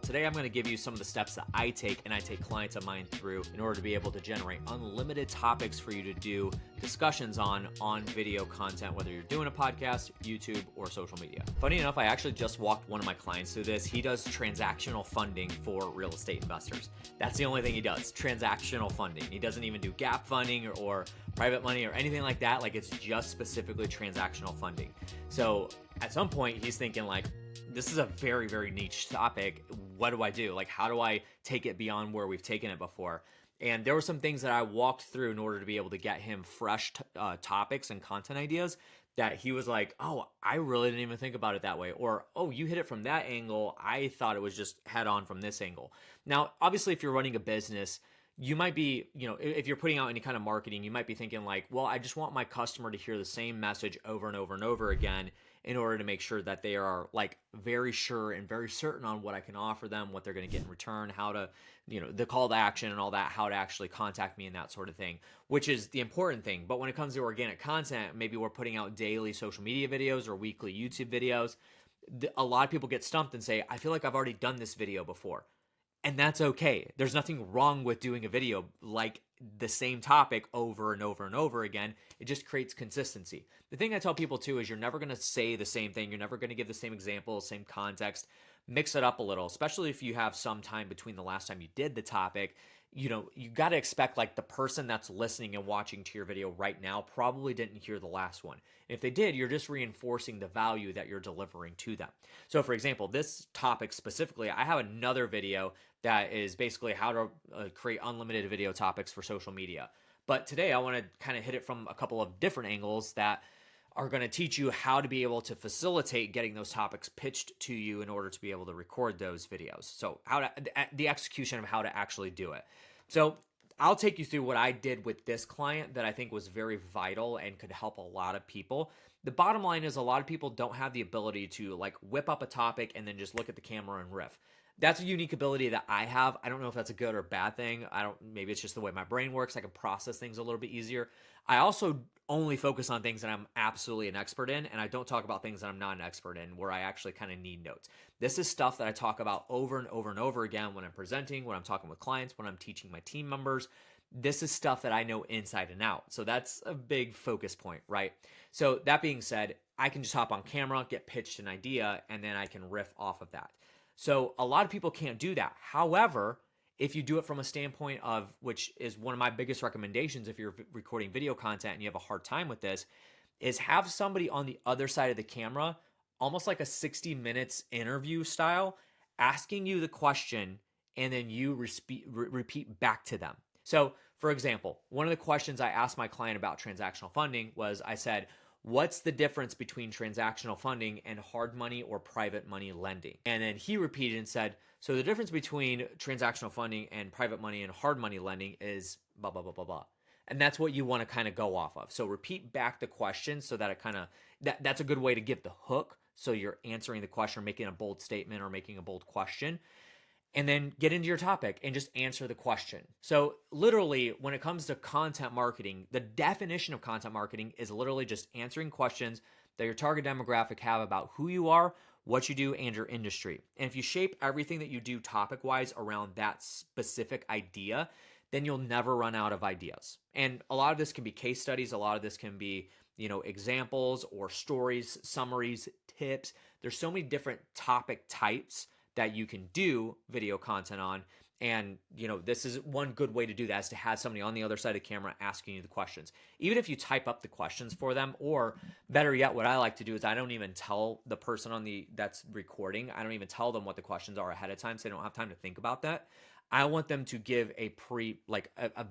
today I'm going to give you some of the steps that I take and I take clients of mine through in order to be able to generate unlimited topics for you to do discussions on video content, whether you're doing a podcast, YouTube, or social media. Funny enough, I actually just walked one of my clients through this. He does transactional funding for real estate investors. That's the only thing he does, transactional funding. He doesn't even do gap funding or private money or anything like that. Like, it's just specifically transactional funding. So at some point he's thinking like, this is a very, very niche topic. What do I do? Like, how do I take it beyond where we've taken it before? And there were some things that I walked through in order to be able to get him fresh topics and content ideas that he was like, oh, I really didn't even think about it that way. Or, oh, you hit it from that angle. I thought it was just head on from this angle. Now, obviously, if you're running a business, you might be, if you're putting out any kind of marketing, you might be thinking like, well, I just want my customer to hear the same message over and over and over again in order to make sure that they are like very sure and very certain on what I can offer them, what they're going to get in return, how to, the call to action and all that, how to actually contact me and that sort of thing, which is the important thing. But when it comes to organic content, maybe we're putting out daily social media videos or weekly YouTube videos. A lot of people get stumped and say, I feel like I've already done this video before. And that's okay. There's nothing wrong with doing a video like the same topic over and over and over again. It just creates consistency. The thing I tell people too is you're never going to say the same thing. You're never going to give the same example, same context. Mix it up a little, especially if you have some time between the last time you did the topic. You got to expect like the person that's listening and watching to your video right now probably didn't hear the last one. If they did, you're just reinforcing the value that you're delivering to them. So for example, this topic specifically, I have another video that is basically how to create unlimited video topics for social media. But today I want to kind of hit it from a couple of different angles that are going to teach you how to be able to facilitate getting those topics pitched to you in order to be able to record those videos. So the execution of how to actually do it. So I'll take you through what I did with this client that I think was very vital and could help a lot of people. The bottom line is a lot of people don't have the ability to like whip up a topic and then just look at the camera and riff. That's a unique ability that I have. I don't know if that's a good or bad thing. Maybe it's just the way my brain works. I can process things a little bit easier. I also only focus on things that I'm absolutely an expert in, and I don't talk about things that I'm not an expert in where I actually kind of need notes. This is stuff that I talk about over and over and over again when I'm presenting, when I'm talking with clients, when I'm teaching my team members. This is stuff that I know inside and out. So that's a big focus point, right? So that being said, I can just hop on camera, get pitched an idea, and then I can riff off of that. So a lot of people can't do that. However, if you do it from a standpoint of, which is one of my biggest recommendations if you're recording video content and you have a hard time with this, is have somebody on the other side of the camera, almost like a 60 minutes interview style, asking you the question and then you repeat back to them. So for example, one of the questions I asked my client about transactional funding was, I said, what's the difference between transactional funding and hard money or private money lending? And then he repeated and said, so the difference between transactional funding and private money and hard money lending is blah, blah, blah, blah, blah. And that's what you want to kind of go off of. So repeat back the question so that it kind of, that's a good way to give the hook. So you're answering the question or making a bold statement or making a bold question. And then get into your topic and just answer the question. So literally, when it comes to content marketing, the definition of content marketing is literally just answering questions that your target demographic have about who you are, what you do, and your industry. And if you shape everything that you do topic-wise around that specific idea, then you'll never run out of ideas. And a lot of this can be case studies. A lot of this can be, examples or stories, summaries, tips. There's so many different topic types that you can do video content on. And, this is one good way to do that, is to have somebody on the other side of the camera asking you the questions. Even if you type up the questions for them, or better yet, what I like to do is I don't even tell the person that's recording, I don't even tell them what the questions are ahead of time, so they don't have time to think about that. I want them to give a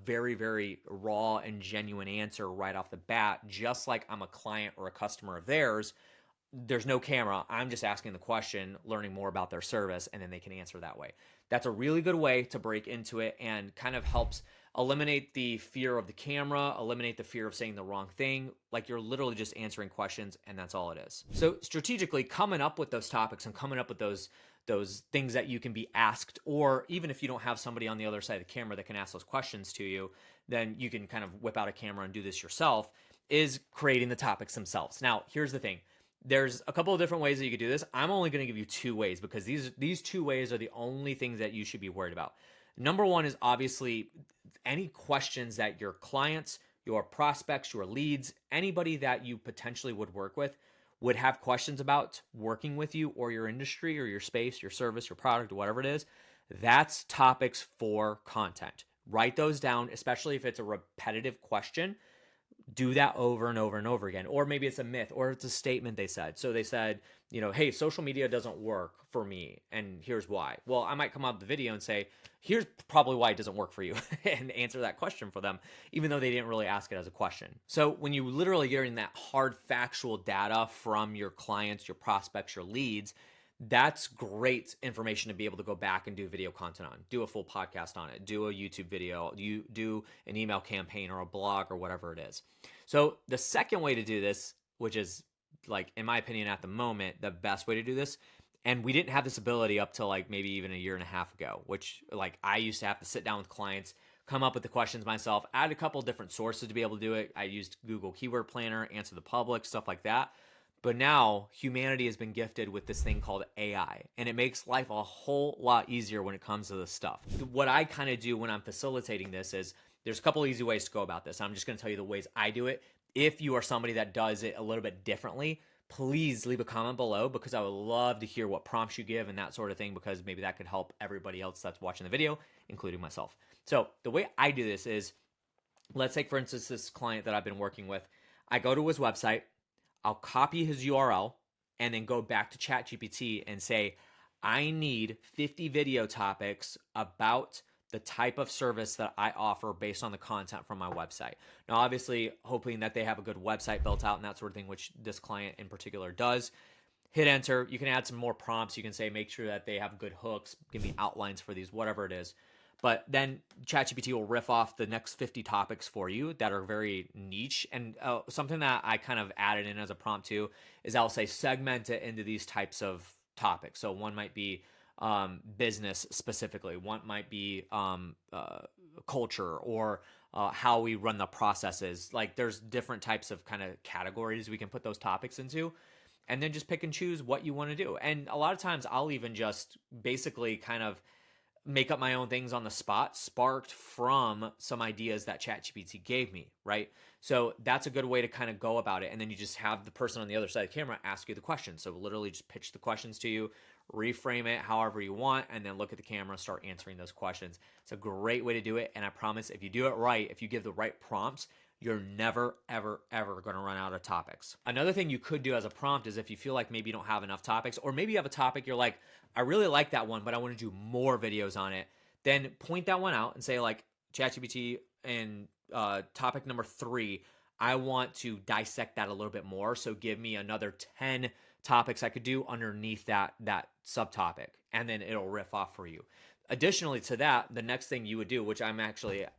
very, very raw and genuine answer right off the bat, just like I'm a client or a customer of theirs. There's no camera. I'm just asking the question, learning more about their service, and then they can answer that way. That's a really good way to break into it and kind of helps eliminate the fear of the camera, eliminate the fear of saying the wrong thing. Like, you're literally just answering questions, and that's all it is. So strategically coming up with those topics and coming up with those things that you can be asked, or even if you don't have somebody on the other side of the camera that can ask those questions to you, then you can kind of whip out a camera and do this yourself, is creating the topics themselves. Now, here's the thing. There's a couple of different ways that you could do this. I'm only going to give you 2 ways because these 2 ways are the only things that you should be worried about. Number 1 is obviously any questions that your clients, your prospects, your leads, anybody that you potentially would work with would have questions about working with you or your industry or your space, your service, your product, or whatever it is. That's topics for content. Write those down, especially if it's a repetitive question. Do that over and over and over again. Or maybe it's a myth or it's a statement they said. So they said, hey, social media doesn't work for me, and here's why. Well, I might come out of the video and say, here's probably why it doesn't work for you, and answer that question for them, even though they didn't really ask it as a question. So when you literally get in that hard factual data from your clients, your prospects, your leads, that's great information to be able to go back and do video content on, do a full podcast on it, do a YouTube video, you do an email campaign or a blog or whatever it is. So the second way to do this, which is like, in my opinion, at the moment, the best way to do this, and we didn't have this ability up till like maybe even a year and a half ago, which like I used to have to sit down with clients, come up with the questions myself, add a couple different sources to be able to do it. I used Google Keyword Planner, Answer the Public, stuff like that. But now humanity has been gifted with this thing called AI, and it makes life a whole lot easier when it comes to this stuff. What I kind of do when I'm facilitating this is there's a couple easy ways to go about this. I'm just going to tell you the ways I do it. If you are somebody that does it a little bit differently, please leave a comment below because I would love to hear what prompts you give and that sort of thing, because maybe that could help everybody else that's watching the video, including myself. So the way I do this is, let's take, for instance, this client that I've been working with. I go to his website, I'll copy his URL, and then go back to ChatGPT and say, I need 50 video topics about the type of service that I offer based on the content from my website. Now, obviously, hoping that they have a good website built out and that sort of thing, which this client in particular does. Hit enter. You can add some more prompts. You can say, make sure that they have good hooks, give me outlines for these, whatever it is. But then ChatGPT will riff off the next 50 topics for you that are very niche. And something that I kind of added in as a prompt too is I'll say segment it into these types of topics. So one might be business specifically. One might be culture, or how we run the processes. Like there's different types of kind of categories we can put those topics into, and then just pick and choose what you want to do. And a lot of times I'll even just basically kind of make up my own things on the spot, sparked from some ideas that ChatGPT gave me, right? So that's a good way to kind of go about it. And then you just have the person on the other side of the camera ask you the questions. So literally just pitch the questions to you, reframe it however you want, and then look at the camera, start answering those questions. It's a great way to do it. And I promise if you do it right, if you give the right prompts, you're never, ever, ever going to run out of topics. Another thing you could do as a prompt is if you feel like maybe you don't have enough topics, or maybe you have a topic you're like, I really like that one, but I want to do more videos on it, then point that one out and say like, ChatGPT, and topic number 3, I want to dissect that a little bit more. So give me another 10 topics I could do underneath that subtopic, and then it'll riff off for you. Additionally to that, the next thing you would do, which I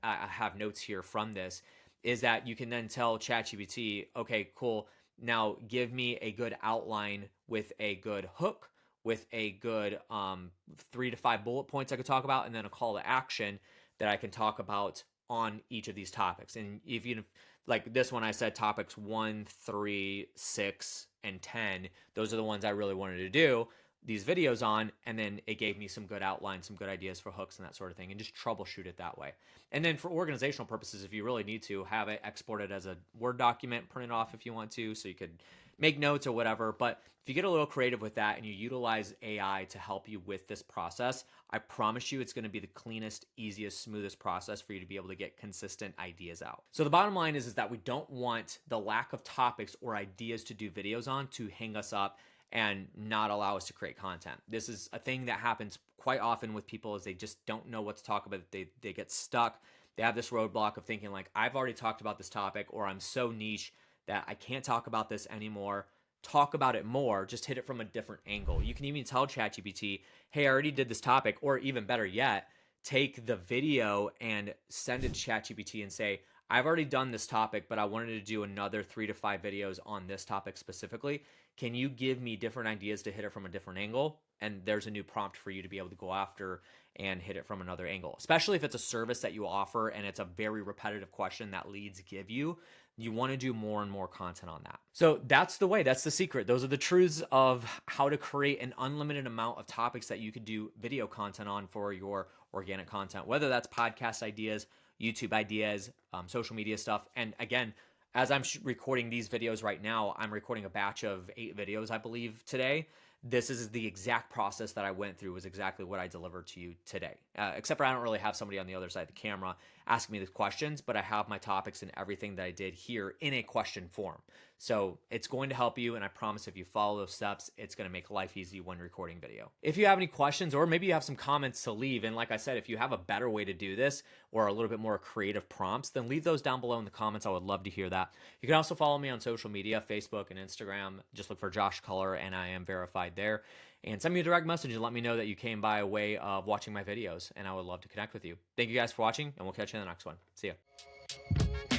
have notes here from this, is that you can then tell ChatGPT, okay, cool, now give me a good outline with a good hook, with a good 3 to 5 bullet points I could talk about, and then a call to action that I can talk about on each of these topics. And if you, like this one, I said topics 1, 3, 6, and 10. Those are the ones I really wanted to do these videos on, and then it gave me some good outlines, some good ideas for hooks and that sort of thing, and just troubleshoot it that way. And then for organizational purposes, if you really need to, have it exported as a Word document, print it off if you want to, so you could make notes or whatever. But if you get a little creative with that and you utilize AI to help you with this process, I promise you it's going to be the cleanest, easiest, smoothest process for you to be able to get consistent ideas out. So the bottom line is that we don't want the lack of topics or ideas to do videos on to hang us up and not allow us to create content. This is a thing that happens quite often with people, is they just don't know what to talk about. They get stuck. They have this roadblock of thinking like, I've already talked about this topic, or I'm so niche that I can't talk about this anymore. Talk about it more, just hit it from a different angle. You can even tell ChatGPT, hey, I already did this topic, or even better yet, take the video and send it to ChatGPT and say, I've already done this topic, but I wanted to do another 3 to 5 videos on this topic specifically. Can you give me different ideas to hit it from a different angle? And there's a new prompt for you to be able to go after and hit it from another angle, especially if it's a service that you offer and it's a very repetitive question that leads give you. You want to do more and more content on that. So that's the way, that's the secret. Those are the truths of how to create an unlimited amount of topics that you could do video content on for your organic content, whether that's podcast ideas, YouTube ideas, social media stuff. And again, as I'm recording these videos right now, I'm recording a batch of 8 videos, I believe, today. This is the exact process that I went through, was exactly what I delivered to you today. Except for I don't really have somebody on the other side of the camera asking me the questions, but I have my topics and everything that I did here in a question form. So it's going to help you, and I promise if you follow those steps, it's going to make life easy when recording video. If you have any questions, or maybe you have some comments to leave, and like I said, if you have a better way to do this or a little bit more creative prompts, then leave those down below in the comments. I would love to hear that. You can also follow me on social media, Facebook and Instagram. Just look for Josh Culler, and I am verified there. And send me a direct message and let me know that you came by way of watching my videos, and I would love to connect with you. Thank you guys for watching, and we'll catch you in the next one. See ya.